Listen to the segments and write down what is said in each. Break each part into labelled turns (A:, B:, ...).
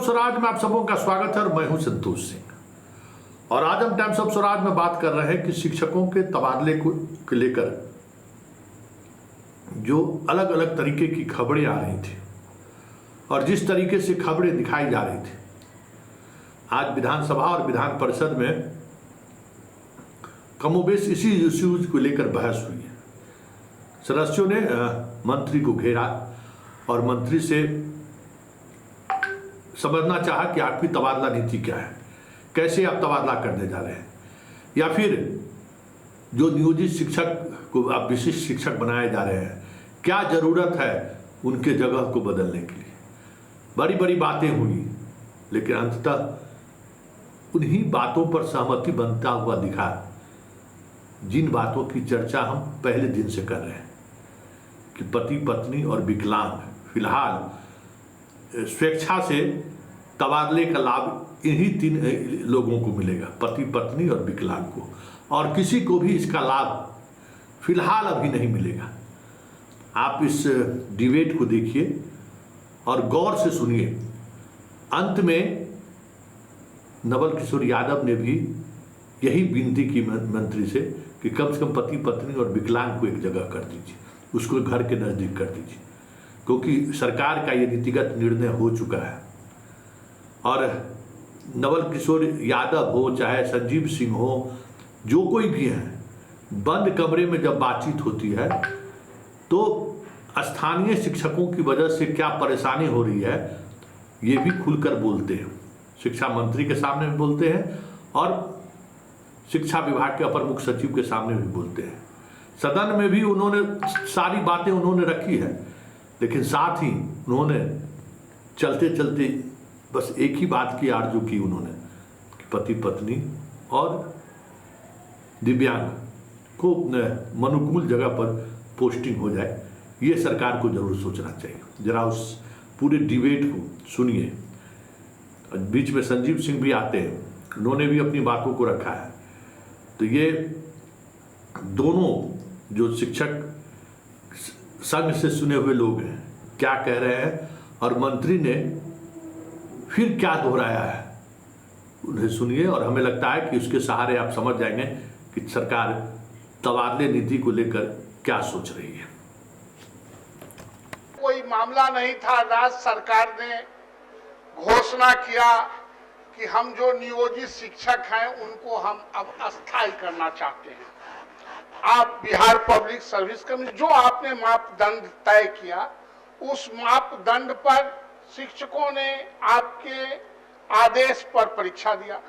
A: स्वराज में आप सबों का स्वागत है और मैं हूं संतोष सिंह। और आज हम टाइम्स ऑफ स्वराज में बात कर रहे हैं कि शिक्षकों के तबादले को लेकर जो अलग अलग तरीके की खबरें आ रही थी और जिस तरीके से खबरें दिखाई जा रही थी, आज विधानसभा और विधान परिषद में कमोबेश इसी इश्यूज को लेकर बहस हुई है। सदस्यों ने मंत्री को घेरा और मंत्री से समझना चाहा कि आपकी तबादला नीति क्या है, कैसे आप तबादला करने जा रहे हैं, या फिर जो नियोजित शिक्षक को आप विशिष्ट शिक्षक बनाए जा रहे हैं, क्या जरूरत है उनके जगह को बदलने के लिए। बड़ी बड़ी बातें हुई, लेकिन अंततः उन्हीं बातों पर सहमति बनता हुआ दिखा जिन बातों की चर्चा हम पहले दिन से कर रहे हैं कि पति पत्नी और विकलांग फिलहाल स्वेच्छा से तबादले का लाभ इन्हीं तीन लोगों को मिलेगा, पति पत्नी और विकलांग को, और किसी को भी इसका लाभ फिलहाल अभी नहीं मिलेगा। आप इस डिबेट को देखिए और गौर से सुनिए। अंत में नवल किशोर यादव ने भी यही विनती की मंत्री से कि कम से कम पति पत्नी और विकलांग को एक जगह कर दीजिए, उसको घर के नज़दीक कर दीजिए, क्योंकि सरकार का ये नीतिगत निर्णय हो चुका है। और नवल किशोर यादव हो चाहे संजीव सिंह हो, जो कोई भी है, बंद कमरे में जब बातचीत होती है तो स्थानीय शिक्षकों की वजह से क्या परेशानी हो रही है ये भी खुलकर बोलते हैं। शिक्षा मंत्री के सामने भी बोलते हैं और शिक्षा विभाग के अपर मुख्य सचिव के सामने भी बोलते हैं। सदन में भी उन्होंने सारी बातें उन्होंने रखी है, लेकिन साथ ही उन्होंने चलते चलते बस एक ही बात की आरजू की उन्होंने कि पति पत्नी और दिव्यांग को अनुकूल जगह पर पोस्टिंग हो जाए। ये सरकार को जरूर सोचना चाहिए। जरा उस पूरे डिबेट को सुनिए। बीच में संजीव सिंह भी आते हैं, उन्होंने भी अपनी बातों को रखा है। तो ये दोनों जो शिक्षक संघ से सुने हुए लोग हैं क्या कह रहे हैं और मंत्री ने फिर क्या दोहराया है, उन्हें सुनिए। और हमें लगता है कि उसके सहारे आप समझ जाएंगे कि सरकार तबादले नीति को लेकर क्या सोच रही है।
B: कोई मामला नहीं था। राज्य सरकार ने घोषणा किया कि हम जो नियोजित शिक्षक हैं उनको हम अब अस्थायी करना चाहते हैं। आप बिहार पब्लिक सर्विस कमीशन जो आपने मापदंड तय किया, उस मापदंड पर शिक्षकों ने आपके आदेश पर परीक्षा दिया।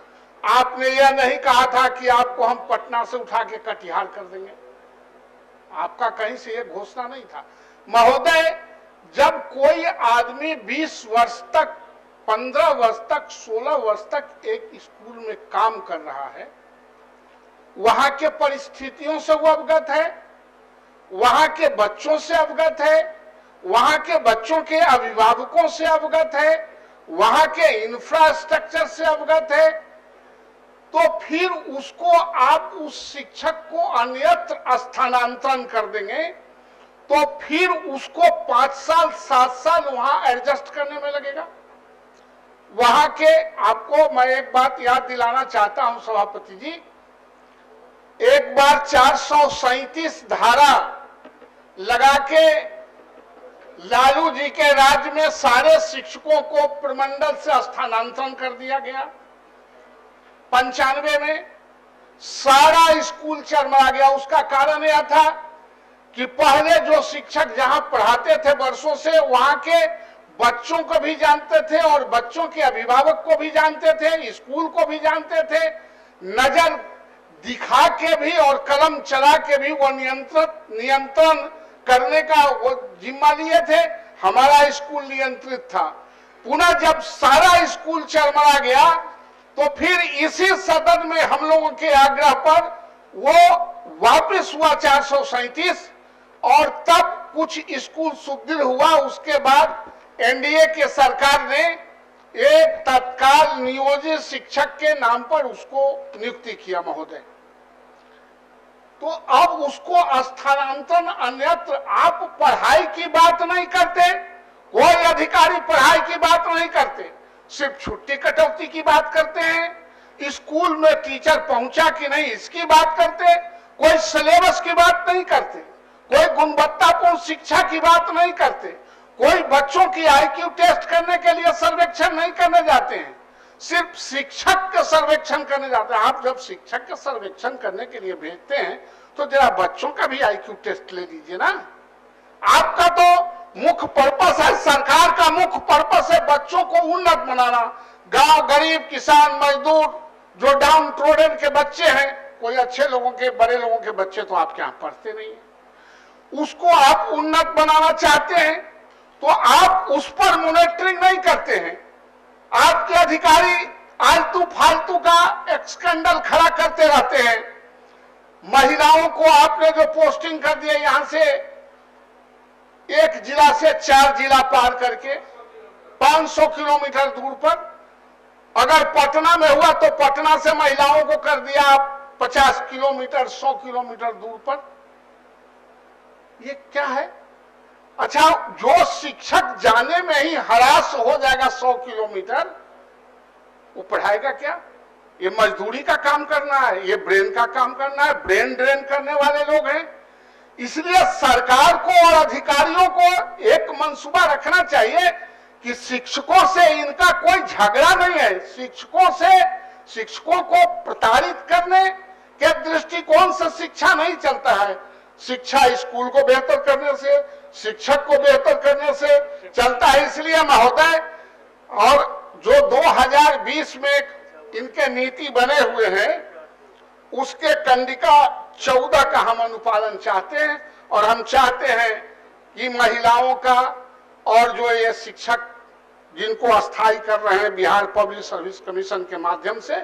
B: आपने यह नहीं कहा था कि आपको हम पटना से उठा के कटिहार कर देंगे। आपका कहीं से यह घोषणा नहीं था। महोदय, जब कोई आदमी 20 वर्ष तक, 15 वर्ष तक, 16 वर्ष तक एक स्कूल में काम कर रहा है, वहां के परिस्थितियों से वो अवगत है, वहां के बच्चों से अवगत है, वहां के बच्चों के अभिभावकों से अवगत है, वहां के इंफ्रास्ट्रक्चर से अवगत है, तो फिर उसको आप उस शिक्षक को अन्यत्र स्थानांतरण कर देंगे तो फिर उसको 5 साल 7 साल वहां एडजस्ट करने में लगेगा। वहां के, आपको मैं एक बात याद दिलाना चाहता हूं सभापति जी, एक बार 437 धारा लगा के लालू जी के राज्य में सारे शिक्षकों को प्रमंडल से स्थानांतरण कर दिया गया। 95 में सारा स्कूल चरमरा गया। उसका कारण यह था कि पहले जो शिक्षक जहां पढ़ाते थे वर्षों से, वहां के बच्चों को भी जानते थे और बच्चों के अभिभावक को भी जानते थे, स्कूल को भी जानते थे, नजर दिखा के भी और कलम चला के भी वो नियंत्रण करने का वो जिम्मा लिए थे। हमारा स्कूल नियंत्रित था। पुनः जब सारा स्कूल चरमरा गया तो फिर इसी सदन में हम लोगों के आग्रह पर वो वापस हुआ 437 और तब कुछ स्कूल सुदृढ़ हुआ। उसके बाद एनडीए के सरकार ने एक तत्काल नियोजित शिक्षक के नाम पर उसको नियुक्ति किया महोदय। तो अब उसको स्थानांतरण अन्यत्र, आप पढ़ाई की बात नहीं करते, कोई अधिकारी पढ़ाई की बात नहीं करते, सिर्फ छुट्टी कटौती की बात करते हैं, स्कूल में टीचर पहुंचा कि नहीं इसकी बात करते, कोई सिलेबस की बात नहीं करते, कोई गुणवत्तापूर्ण शिक्षा की बात नहीं करते, कोई बच्चों की आईक्यू टेस्ट करने के लिए सर्वेक्षण नहीं करने जाते हैं, सिर्फ शिक्षक का सर्वेक्षण करने जाते हैं। आप जब शिक्षक का सर्वेक्षण करने के लिए भेजते हैं तो जरा बच्चों का भी आईक्यू टेस्ट ले लीजिए ना। आपका तो मुख्य पर्पस है, सरकार का मुख्य पर्पस है बच्चों को उन्नत बनाना। गांव गरीब किसान मजदूर जो डाउन ट्रोडन के बच्चे हैं, कोई अच्छे लोगों के बड़े लोगों के बच्चे तो आपके यहां पढ़ते नहीं है, उसको आप उन्नत बनाना चाहते हैं तो आप उस पर मॉनिटरिंग नहीं करते हैं। आपके अधिकारी आलतू फालतू का एक स्कैंडल खड़ा करते रहते हैं। महिलाओं को आपने जो पोस्टिंग कर दिया यहां से एक जिला से 4 जिला पार करके 500 किलोमीटर दूर पर, अगर पटना में हुआ तो पटना से महिलाओं को कर दिया 50 किलोमीटर 100 किलोमीटर दूर पर। ये क्या है? अच्छा, जो शिक्षक जाने में ही हरास हो जाएगा 100 किलोमीटर, वो पढ़ाएगा क्या? ये मजदूरी का काम करना है, ये ब्रेन का काम करना है, ब्रेन ड्रेन करने वाले लोग हैं। इसलिए सरकार को और अधिकारियों को एक मंसूबा रखना चाहिए कि शिक्षकों से इनका कोई झगड़ा नहीं है। शिक्षकों को प्रताड़ित करने के दृष्टिकोण से शिक्षा नहीं चलता है। शिक्षा स्कूल को बेहतर करने से, शिक्षक को बेहतर करने से चलता है। इसलिए महोदय, और जो 2020 में इनके नीति बने हुए हैं उसके कंडिका 14 का हम अनुपालन चाहते हैं, और हम चाहते हैं कि महिलाओं का और जो ये शिक्षक जिनको अस्थायी कर रहे हैं बिहार पब्लिक सर्विस कमीशन के माध्यम से,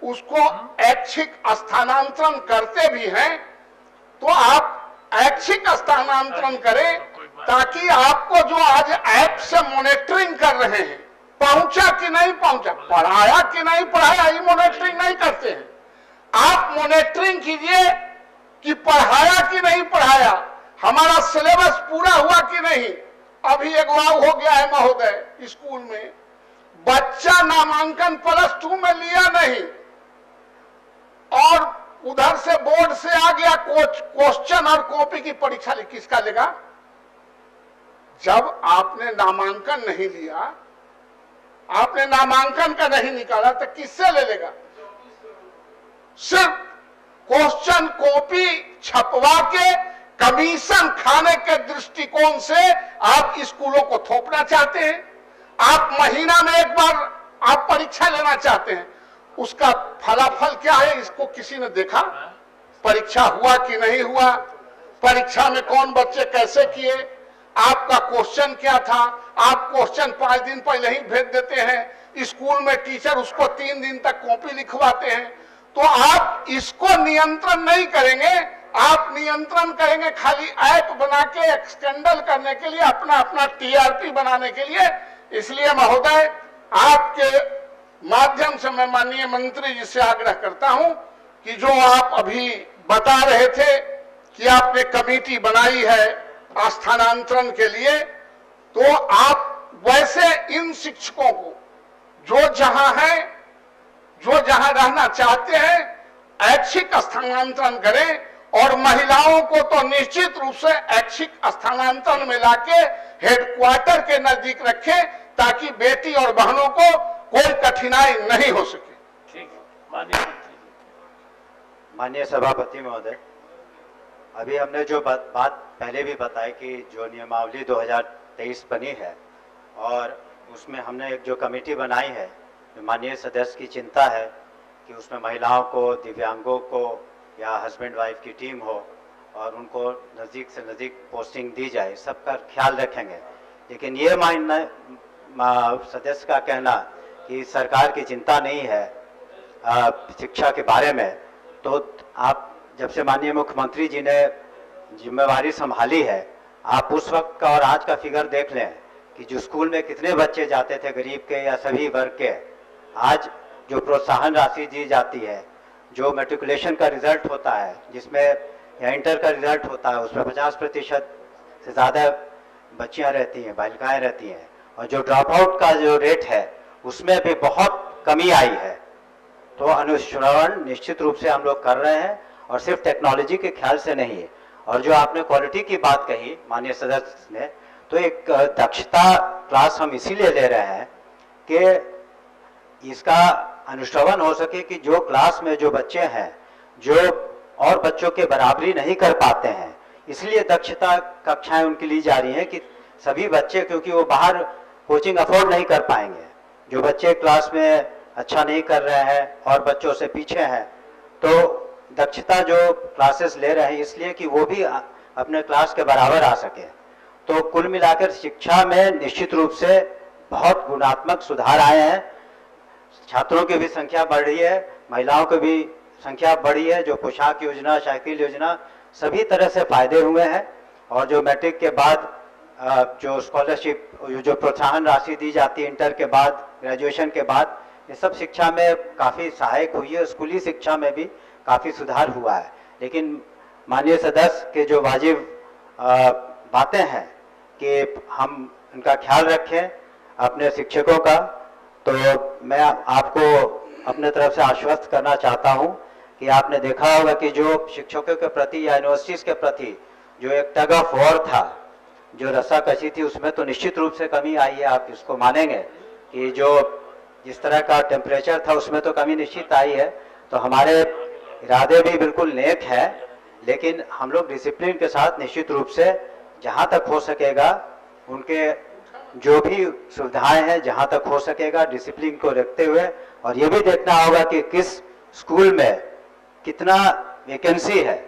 B: उसको ऐच्छिक स्थानांतरण करते भी हैं तो आप ऐच्छिक स्थानांतरण करें, ताकि आपको जो आज ऐप से मॉनिटरिंग कर रहे हैं, पहुंचा कि नहीं पहुंचा, पढ़ाया कि नहीं पढ़ाया, ये मॉनिटरिंग नहीं करते हैं। आप मॉनिटरिंग कीजिए कि पढ़ाया कि नहीं पढ़ाया, हमारा सिलेबस पूरा हुआ कि नहीं। अभी अगवाव हो गया है महोदय, स्कूल में बच्चा नामांकन +2 में लिया नहीं और उधर से बोर्ड से आ गया क्वेश्चन और कॉपी की परीक्षा किसका लेगा? जब आपने नामांकन नहीं लिया, आपने नामांकन का नहीं निकाला तो किससे ले लेगा? सिर्फ क्वेश्चन कॉपी छपवा के कमीशन खाने के दृष्टिकोण से आप स्कूलों को थोपना चाहते हैं। आप महीना में एक बार आप परीक्षा लेना चाहते हैं, उसका फलाफल क्या है इसको किसी ने देखा? परीक्षा हुआ कि नहीं हुआ, परीक्षा में कौन बच्चे कैसे किए, आपका क्वेश्चन क्या था? आप क्वेश्चन 5 दिन पहले ही भेज देते हैं, स्कूल में टीचर उसको 3 दिन तक कॉपी लिखवाते हैं। तो आप इसको नियंत्रण नहीं करेंगे, आप नियंत्रण करेंगे खाली ऐप बना के एक स्कैंडल करने के लिए, अपना टीआरपी बनाने के लिए। इसलिए महोदय, आपके माध्यम से मैं माननीय मंत्री जी से आग्रह करता हूं कि जो आप अभी बता रहे थे कि आपने कमेटी बनाई है स्थानांतरण के लिए, तो आप वैसे इन शिक्षकों को जो जहां है, जो जहां रहना चाहते हैं, ऐच्छिक स्थानांतरण करें, और महिलाओं को तो निश्चित रूप से ऐच्छिक स्थानांतरण में लाके हेडक्वार्टर के नजदीक रखें, ताकि बेटी और बहनों को कोई कठिनाई नहीं हो सके।
C: ठीक है,
D: माननीय सभापति महोदय, अभी हमने जो बात पहले भी बताई कि जो नियमावली 2023 बनी है और उसमें हमने एक जो कमेटी बनाई है, माननीय सदस्य की चिंता है कि उसमें महिलाओं को, दिव्यांगों को या हस्बैंड वाइफ की टीम हो और उनको नज़दीक से नज़दीक पोस्टिंग दी जाए, सबका ख्याल रखेंगे। लेकिन ये मानना सदस्य का कहना कि सरकार की चिंता नहीं है शिक्षा के बारे में, तो आप जब से माननीय मुख्यमंत्री जी ने जिम्मेवारी संभाली है, आप उस वक्त का और आज का फिगर देख लें कि जो स्कूल में कितने बच्चे जाते थे गरीब के या सभी वर्ग के, आज जो प्रोत्साहन राशि दी जाती है, जो मैट्रिकुलेशन का रिजल्ट होता है, जिसमें या इंटर का रिजल्ट होता है, उसमें 50% से ज़्यादा बच्चियां रहती हैं, बालिकाएं रहती हैं, और जो ड्रॉप आउट का जो रेट है उसमें भी बहुत कमी आई है। तो अनुश्रवण निश्चित रूप से हम लोग कर रहे हैं, और सिर्फ टेक्नोलॉजी के ख्याल से नहीं है। और जो आपने क्वालिटी की बात कही माननीय सदस्य ने, तो एक दक्षता क्लास हम इसीलिए ले रहे हैं कि इसका अनुश्रवण हो सके कि जो क्लास में जो बच्चे हैं जो और बच्चों के बराबरी नहीं कर पाते हैं, इसलिए दक्षता कक्षाएं उनकी ली जा रही हैं कि सभी बच्चे, क्योंकि वो बाहर कोचिंग अफोर्ड नहीं कर पाएंगे, जो बच्चे क्लास में अच्छा नहीं कर रहे हैं और बच्चों से पीछे हैं, तो दक्षता जो क्लासेस ले रहे हैं इसलिए कि वो भी अपने क्लास के बराबर आ सके। तो कुल मिलाकर शिक्षा में निश्चित रूप से बहुत गुणात्मक सुधार आए हैं। छात्रों की भी संख्या बढ़ रही है, महिलाओं की भी संख्या बढ़ी है, जो पोशाक योजना, साइकिल योजना, सभी तरह से फायदे हुए हैं। और जो मैट्रिक के बाद जो स्कॉलरशिप, जो प्रोत्साहन राशि दी जाती है इंटर के बाद, ग्रेजुएशन के बाद, ये सब शिक्षा में काफ़ी सहायक हुई है। स्कूली शिक्षा में भी काफ़ी सुधार हुआ है। लेकिन माननीय सदस्य के जो वाजिब बातें हैं कि हम इनका ख्याल रखें अपने शिक्षकों का, तो मैं आपको अपने तरफ से आश्वस्त करना चाहता हूं कि आपने देखा होगा कि जो शिक्षकों के प्रति या यूनिवर्सिटीज के प्रति जो एक टग ऑफ वॉर था, जो रस्साकशी थी, उसमें तो निश्चित रूप से कमी आई है। आप इसको मानेंगे कि जो जिस तरह का टेम्परेचर था उसमें तो कमी निश्चित आई है। तो हमारे इरादे भी बिल्कुल नेक है, लेकिन हम लोग डिसिप्लिन के साथ निश्चित रूप से जहाँ तक हो सकेगा उनके जो भी सुविधाएं हैं, जहाँ तक हो सकेगा डिसिप्लिन को रखते हुए, और ये भी देखना होगा कि किस स्कूल में कितना वैकेंसी है,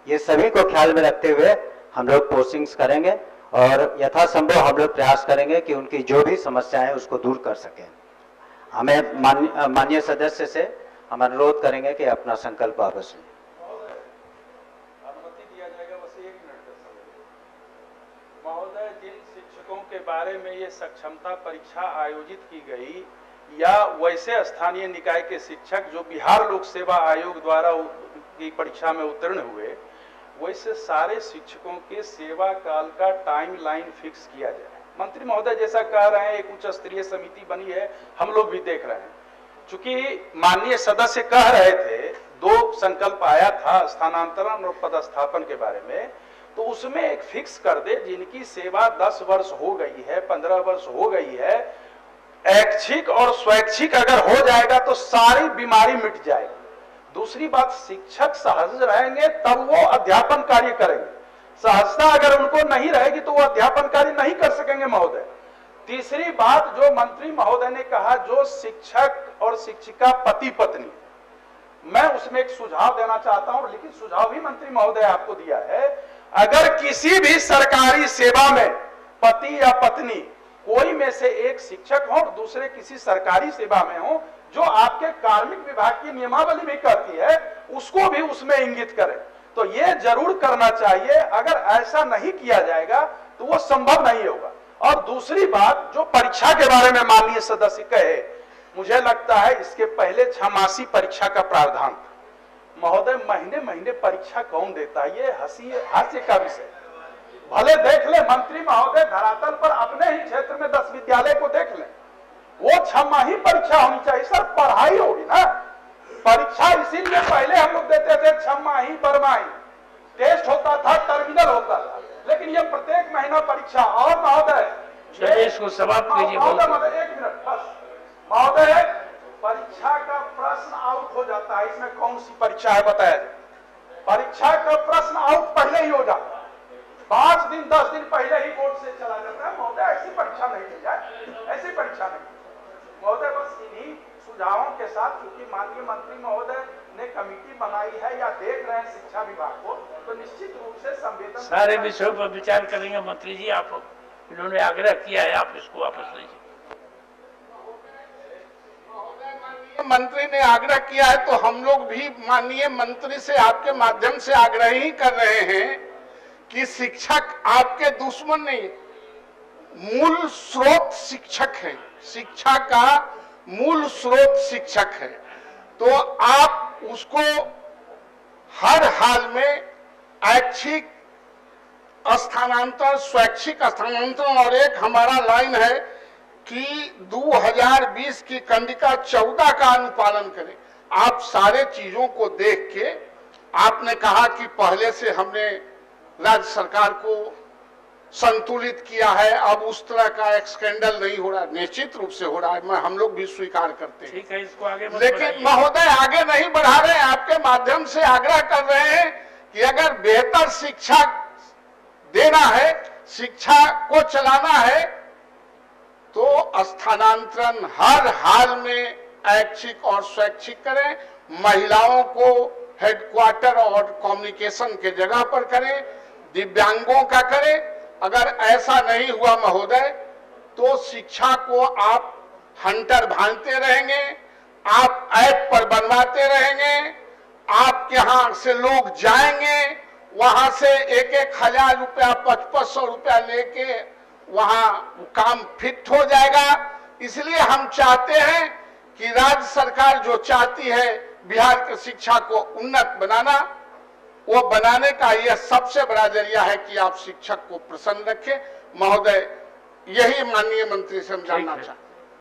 D: ये सभी को ख्याल में रखते हुए हम लोग पोस्टिंग्स करेंगे और यथासंभव हम लोग प्रयास करेंगे कि उनकी जो भी समस्याएं हैं उसको दूर कर सकें। हमें माननीय सदस्य से हम अनुरोध करेंगे कि अपना संकल्प वापस लें।
C: अनुमति दिया जाएगा, बस 1 मिनट का समय। महोदय, जिन शिक्षकों के बारे में ये सक्षमता परीक्षा आयोजित की गई, या वैसे स्थानीय निकाय के शिक्षक जो बिहार लोक सेवा आयोग द्वारा की परीक्षा में उत्तीर्ण हुए, वैसे सारे शिक्षकों के सेवा काल का टाइम लाइन फिक्स किया जाए। मंत्री महोदय जैसा कह रहे हैं, एक उच्च स्तरीय समिति बनी है, हम लोग भी देख रहे हैं। चूंकि माननीय सदस्य कह रहे थे 2 संकल्प आया था स्थानांतरण और पदस्थापन के बारे में, तो उसमें एक फिक्स कर दे जिनकी सेवा 10 वर्ष हो गई है, 15 वर्ष हो गई है, ऐच्छिक और स्वैच्छिक अगर हो जाएगा तो सारी बीमारी मिट जाएगी। दूसरी बात, शिक्षक सहज रहेंगे तब वो अध्यापन कार्य करेंगे। सहजता अगर उनको नहीं रहेगी तो वो अध्यापन कार्य नहीं कर सकेंगे महोदय। तीसरी बात, जो मंत्री महोदय ने कहा, जो शिक्षक और शिक्षिका पति पत्नी, मैं उसमें एक सुझाव देना चाहता हूं, लेकिन सुझाव भी मंत्री महोदय आपको दिया है। अगर किसी भी सरकारी सेवा में पति या पत्नी कोई में से एक शिक्षक हो और दूसरे किसी सरकारी सेवा में हो, जो आपके कार्मिक विभाग की नियमावली में कहती है, उसको भी उसमें इंगित करें। तो ये जरूर करना चाहिए। अगर ऐसा नहीं किया जाएगा तो वो संभव नहीं होगा। और दूसरी बात, जो परीक्षा के बारे में माननीय सदस्य कहे, मुझे लगता है इसके पहले 6 मासी परीक्षा का प्रावधान था। महोदय, महीने महीने परीक्षा कौन देता है? ये हास्य का विषय। भले देख ले मंत्री महोदय, धरातल पर अपने ही क्षेत्र में 10 विद्यालय को देख ले, वो 6 माही परीक्षा होनी चाहिए। सर, पढ़ाई होगी ना, परीक्षा इसीलिए पहले हम लोग देते थे 6 माही बरमाही, टेस्ट होता था, टर्मिनल होता था, लेकिन ये प्रत्येक महीना परीक्षा। और महोदय,
E: इसको समाप्त कीजिए।
C: 1 मिनट बस। महोदय, परीक्षा का प्रश्न आउट हो जाता है, इसमें कौन सी परीक्षा है बताया जाए? परीक्षा का प्रश्न आउट पहले ही हो जाता है, 5 दिन 10 दिन पहले ही बोर्ड से चला जाता है। महोदय, ऐसी परीक्षा नहीं दी जाए, ऐसी परीक्षा नहीं महोदय। बस इन्हीं सुझावों के साथ, क्योंकि माननीय मंत्री महोदय ने कमेटी बनाई है या देख रहे हैं शिक्षा विभाग को, तो निश्चित रूप से संवेदन
E: सारे विषयों पर विचार करेंगे। मंत्री जी, आप इन्होंने आग्रह किया है, आप इसको वापस लीजिए।
B: मंत्री ने आग्रह किया है तो हम लोग भी माननीय मंत्री से आपके माध्यम से आग्रह ही कर रहे हैं कि शिक्षक आपके दुश्मन नहीं, मूल स्रोत शिक्षक है। शिक्षा का मूल स्रोत शिक्षक है। तो आप उसको हर हाल में ऐच्छिक स्थानांतरण, स्वैच्छिक स्थानांतरण, और एक हमारा लाइन है कि 2020 की कंडिका 14 का अनुपालन करें। आप सारे चीजों को देख के आपने कहा कि पहले से हमने राज्य सरकार को संतुलित किया है, अब उस तरह का एक स्कैंडल नहीं हो रहा। निश्चित रूप से हो रहा है, हम लोग भी स्वीकार करते हैं।
E: ठीक है, इसको आगे मत
B: लेकिन
E: बढ़ाइए।
B: महोदय आगे नहीं बढ़ा रहे हैं। आपके माध्यम से आग्रह कर रहे हैं कि अगर बेहतर शिक्षा देना है, शिक्षा को चलाना है, तो स्थानांतरण हर हाल में ऐच्छिक और स्वैच्छिक करें। महिलाओं को हेडक्वार्टर और कम्युनिकेशन के जगह पर करें, दिव्यांगों का करें। अगर ऐसा नहीं हुआ महोदय, तो शिक्षा को आप हंटर भांजते रहेंगे, आप ऐप पर बनवाते रहेंगे, आपके यहां से लोग जाएंगे, वहां से 1,000 रुपया 500 रुपया लेके वहां काम फिट हो जाएगा। इसलिए हम चाहते हैं कि राज्य सरकार जो चाहती है बिहार की शिक्षा को उन्नत बनाना, वो बनाने का यह सबसे बड़ा जरिया है कि आप शिक्षक को प्रसन्न रखें। महोदय, यही माननीय मंत्री से हम जानना चाहते हैं।